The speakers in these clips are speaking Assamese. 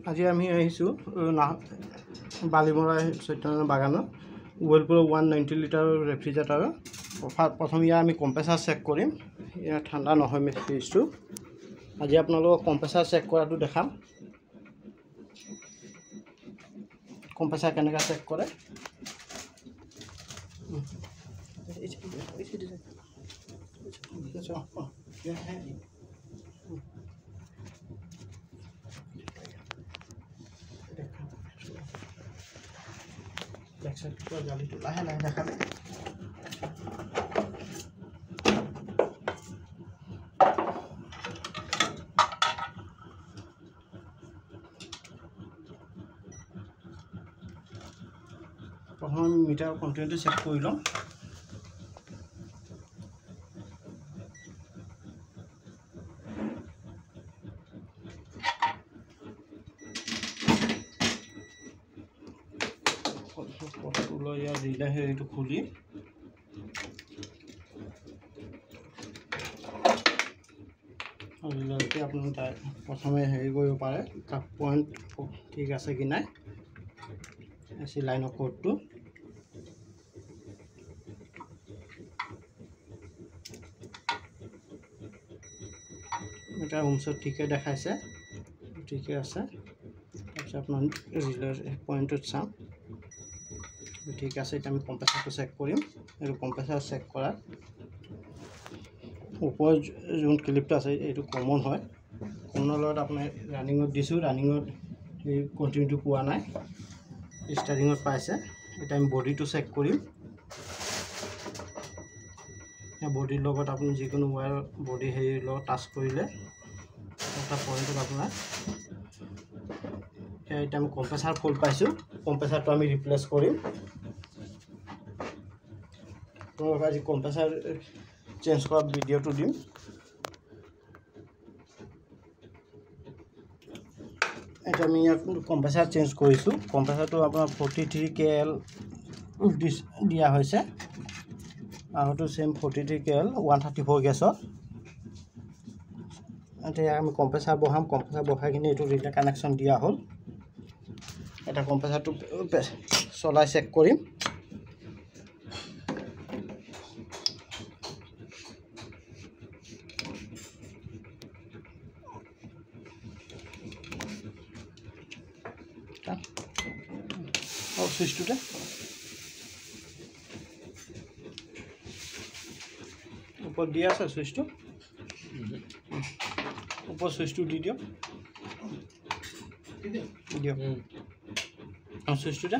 আজি আমি আহিছোঁ বালিমৰা চৈতন্য বাগানত ৱেলপুৰ 190 লিটাৰ ৰেফ্ৰিজাৰেটৰ প্ৰথম ইয়াৰ আমি কম্প্ৰেছাৰ চেক কৰিম। ইয়াৰ ঠাণ্ডা নহয় ফ্ৰিজটো। আজি আপোনালোকক কম্প্ৰেছাৰ চেক কৰাটো দেখাম। কম্প্ৰেছাৰ কেনেকৈ চেক কৰে জালিটো লাহে লাহে দেখালে প্ৰথমে মিটাৰ কণ্টেণ্টটো চেক কৰি ল'ম। ইয়াৰ ৰিলে হেৰিটো খুলি ৰিলেকে আপুনি প্ৰথমে হেৰি কৰিব পাৰে কাপ পইণ্ট ঠিক আছে কি নাই এচি লাইনৰ কোডটো এটা হোমছত ঠিকে দেখাইছে, ঠিকে আছে। তাৰপিছত আপোনাৰ ৰিলেৰ পইণ্টটোত চাম ঠিক আছে। এতিয়া আমি কম্প্ৰেছাৰটো চেক কৰিম। এইটো কম্প্ৰেছাৰ চেক কৰা ওপৰৰ যোন ক্লিপটো আছে এইটো কমন হয়। কমনৰ লগত আপোনাৰ ৰানিঙত দিছোঁ, ৰানিঙত এই কণ্টিনিউটো পোৱা নাই, ষ্টাৰ্টিঙত পাইছে। এতিয়া আমি বডিটো চেক কৰিম। বডিৰ লগত আপুনি যিকোনো ৱায়াৰ বডি হেৰিৰ লগত টাচ কৰিলে এটা পইণ্টত আপোনাৰ এতিয়া আমি কম্প্ৰেছাৰ ফুল পাইছোঁ। কম্প্ৰেছাৰটো আমি ৰিপ্লেচ কৰিম। আজি কম্প্ৰেছাৰ চেঞ্জ কৰা ভিডিঅ'টো দিম। এতিয়া আমি ইয়াত কম্প্ৰেছাৰ চেঞ্জ কৰিছোঁ। কম্প্ৰেছাৰটো আপোনাৰ 43 KL দিয়া হৈছে আৰু সেইটো চেম 43 KL 134 গেছৰ। এতিয়া আমি কম্প্ৰেছাৰ বহাম। কম্প্ৰেছাৰ বহাই কিনে এইটো ৰিলে কানেকশ্যন দিয়া হ'ল। এতিয়া কম্প্ৰেছাৰটো চলাই চেক কৰিম। চুইচটোতে ওপৰত দিয়া আছে, চুইচটো ওপৰত চুইচটো দি দিয়ক চুইচটোতে।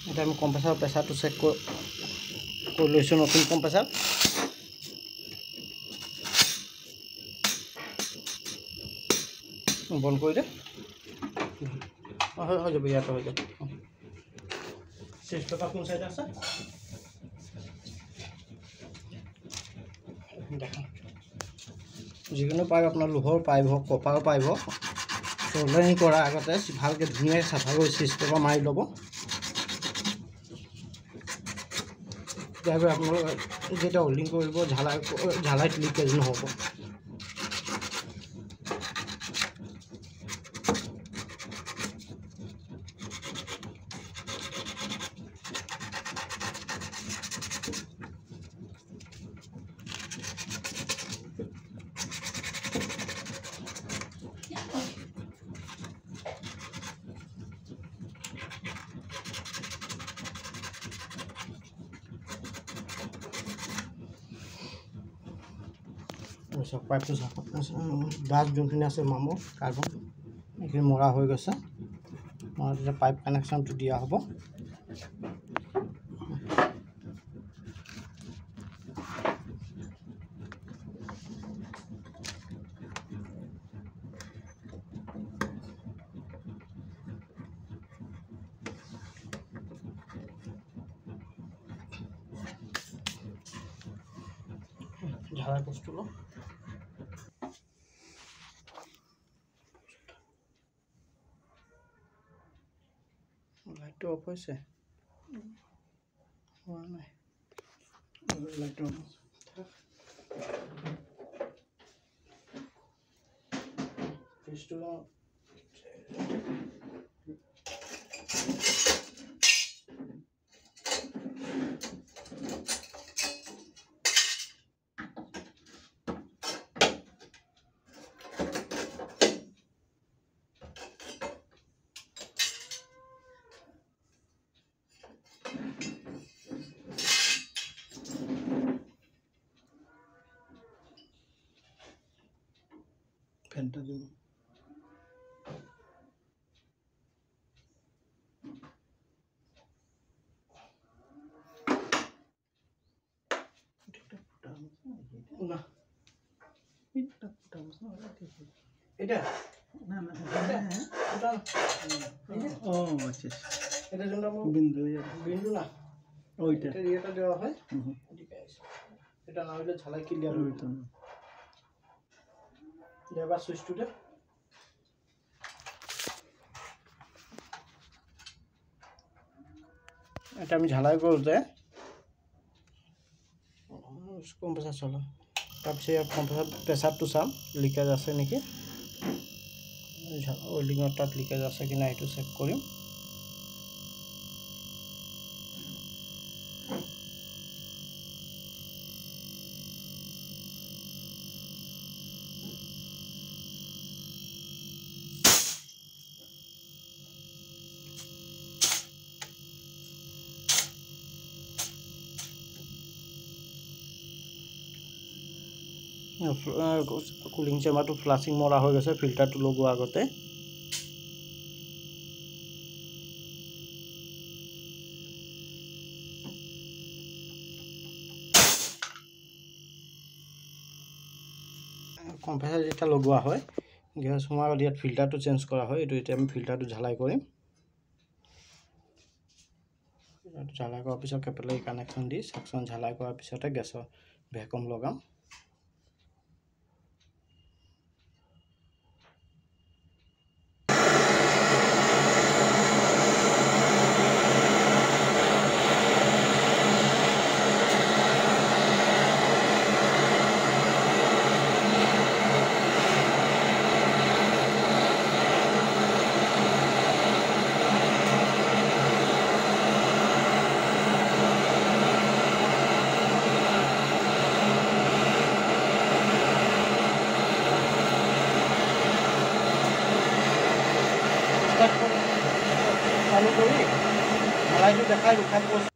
এতিয়া আমি কম্প্ৰেছাৰৰ প্ৰেছাৰটো চেক কৰি লৈছোঁ। নতুন কম্প্ৰেছাৰ বন্ধ কৰি দে, হৈ যাব, ইয়াতে হৈ যাব। চেষ্ট পেপাৰ কোন চাইড আছে দেখা। যিকোনো পাইপ আপোনাৰ লোহৰ পাইপ হওক, কপাৰ পাইপ হওক, সোল্ডাৰিং কৰাৰ আগতে ভালকৈ ধুনীয়াকৈ চাফা কৰি চেষ্ট পেপাৰ মাৰি ল'ব। তেতিয়াহ'লে আপোনালোক যেতিয়া হোল্ডিং কৰিব ঝালাইত লিকেজ নহ'ব। পাইপটো গাছ যোনখিনি আছে মামৰ কাৰ্বন এইখিনি মৰা হৈ গৈছে। মৰা তেতিয়া পাইপ কানেকশ্যনটো দিয়া হ'ব। ঝালাই বস্তু লওঁ। লাইটটো অফ হৈছে, হোৱা নাই। লাইটটো ফ্ৰিজটো ফেনটা দিব না এটা না না এটা ও আচ্ছা এটা জন্য বিন্দু বিন্দু না ওইটা এটা দেওয়া হয় ঠিক আছে এটা না হলে ঝালাই ক্লিয়ার হইতো না দেবা সুইচটা এটা আমি ঝালাই করতে কম্প্রেসার চলো তাৰপিছত ইয়াত কম্প্ৰেসাৰ প্ৰেছাৰটো চাম লিকেজ আছে নেকি ওয়েল্ডিঙৰ তাত লিকেজ আছে কি নাই এইটো চেক কৰিম কুলিং চেম্বাৰটো ফ্লাছিং মৰা হৈ গৈছে ফিল্টাৰটো লগোৱা আগতে কম্প্ৰেসাৰ যেতিয়া লগোৱা হয় গেছ সোমোৱাৰ আগত ইয়াত ফিল্টাৰটো চেঞ্জ কৰা হয় এইটো এতিয়া আমি ফিল্টাৰটো ঝালাই কৰিম ঝালাই কৰাৰ পিছত কেপেলাৰী কানেকশ্যন দি সেকশ্যন ঝালাই কৰাৰ পিছতে গেছৰ ভেকুম লগাম চালু কৰি ঝালাইটো দেখাই উঠাই কৈছোঁ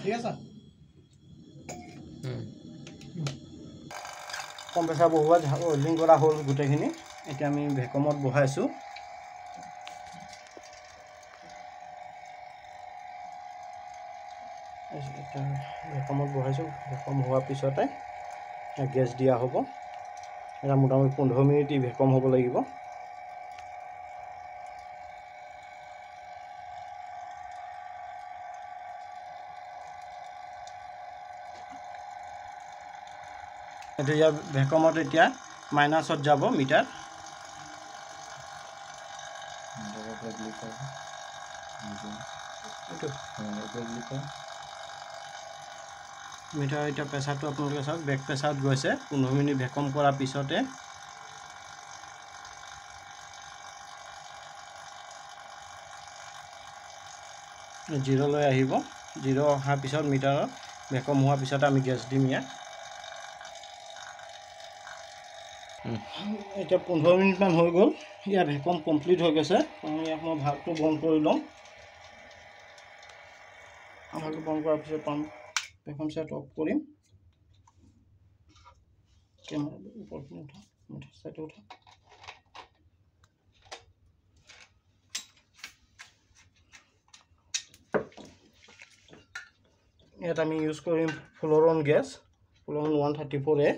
ঠিক আছে কম্প্ৰেসাৰ বহুৱা ওয়েল্ডিং কৰা হ'ল গোটেইখিনি এতিয়া আমি ভেকুমত বহাইছোঁ ভেকুমত বহাইছোঁ ভেকুম হোৱাৰ পিছতে গেছ দিয়া হ'ব এটা মোটামুটি 15 মিনিট ভেকুম হ'ব লাগিব এইটো ইয়াৰ ভেকুমত এতিয়া মাইনাছত যাব মিটাৰ মিটাৰ এতিয়া প্ৰেছাৰটো আপোনালোকে চাওক বেক প্ৰেছাৰত গৈছে 15 মিনিট ভেকুম কৰাৰ পিছতে জিৰ'লৈ আহিব জিৰ' অহাৰ পিছত মিটাৰত ভেকুম হোৱাৰ পিছতে আমি গেছ দিম ইয়াত এতিয়া 15 মিনিটমান হৈ গ'ল ইয়াৰ ভেকুম কমপ্লিট হৈ গৈছে ইয়াক মই ভালটো বন্ধ কৰি ল'ম ভালটো বন্ধ কৰাৰ পিছত ভেকুম সেট অফ কৰিম কেমেৰাটো ওপৰখিনি উঠা সাইডে উঠা ইয়াত আমি ইউজ কৰিম ফ্লোৰন গেছ ফ্লোৰন 134A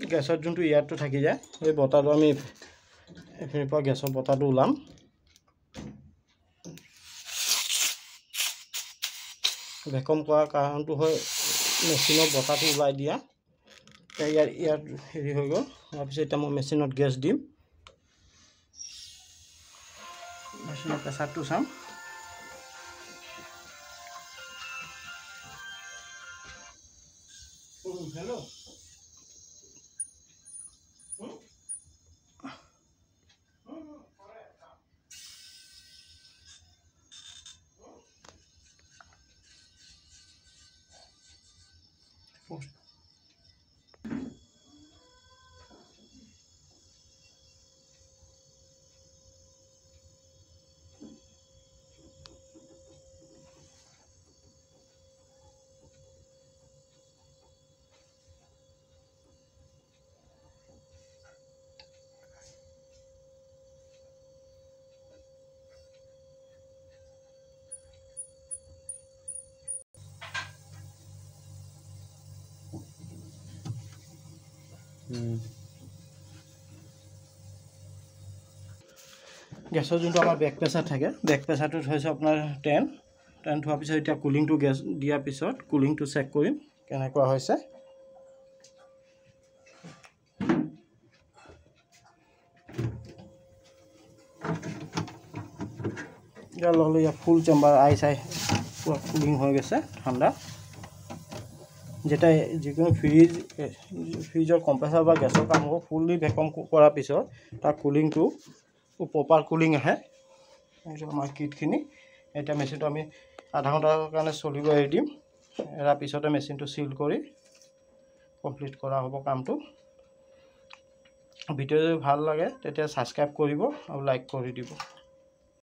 গেছত যোনটো এয়াৰটো থাকি যায় সেই বতাহটো আমি এইখিনিৰ পৰা গেছৰ বতাহটো ওলাম। ভেকুম কৰাৰ কাৰণটো হয় মেচিনৰ বতাহটো ওলাই দিয়া। ইয়াত হেৰি হৈ গ'ল। তাৰপিছত এতিয়া মই মেচিনত গেছ দিম। মেচিনৰ প্ৰেছাৰটো চাম। হেল্ল' গেছৰ যোনটো আমাৰ বেক প্ৰেছাৰ থাকে, বেক প্ৰেছাৰটো হৈছে আপোনাৰ 10 হোৱাৰ পিছত এতিয়া কুলিংটো গেছ দিয়াৰ পিছত কুলিংটো চেক কৰিম কেনেকুৱা হৈছে। ইয়াৰ লগে ইয়াৰ ফুল চেম্বাৰ আইচ পুৰা কুলিং হৈ গৈছে ঠাণ্ডা। যেতিয়া যিকোনো ফ্ৰিজৰ কম্প্ৰেছাৰ বা গেছৰ কাম হ'ব, ফুল্লি ভেকুম কৰাৰ পিছত তাৰ কুলিংটো প্ৰপাৰ কুলিং আহে। এইটো আমাৰ কিটখিনি। এতিয়া মেচিনটো আমি আধা ঘণ্টাৰ কাৰণে চলিব এৰি দিম। এৰাৰ পিছতে মেচিনটো চিল কৰি কমপ্লিট কৰা হ'ব কামটো। ভিডিঅ' যদি ভাল লাগে তেতিয়া ছাবস্ক্ৰাইব কৰিব আৰু লাইক কৰি দিব।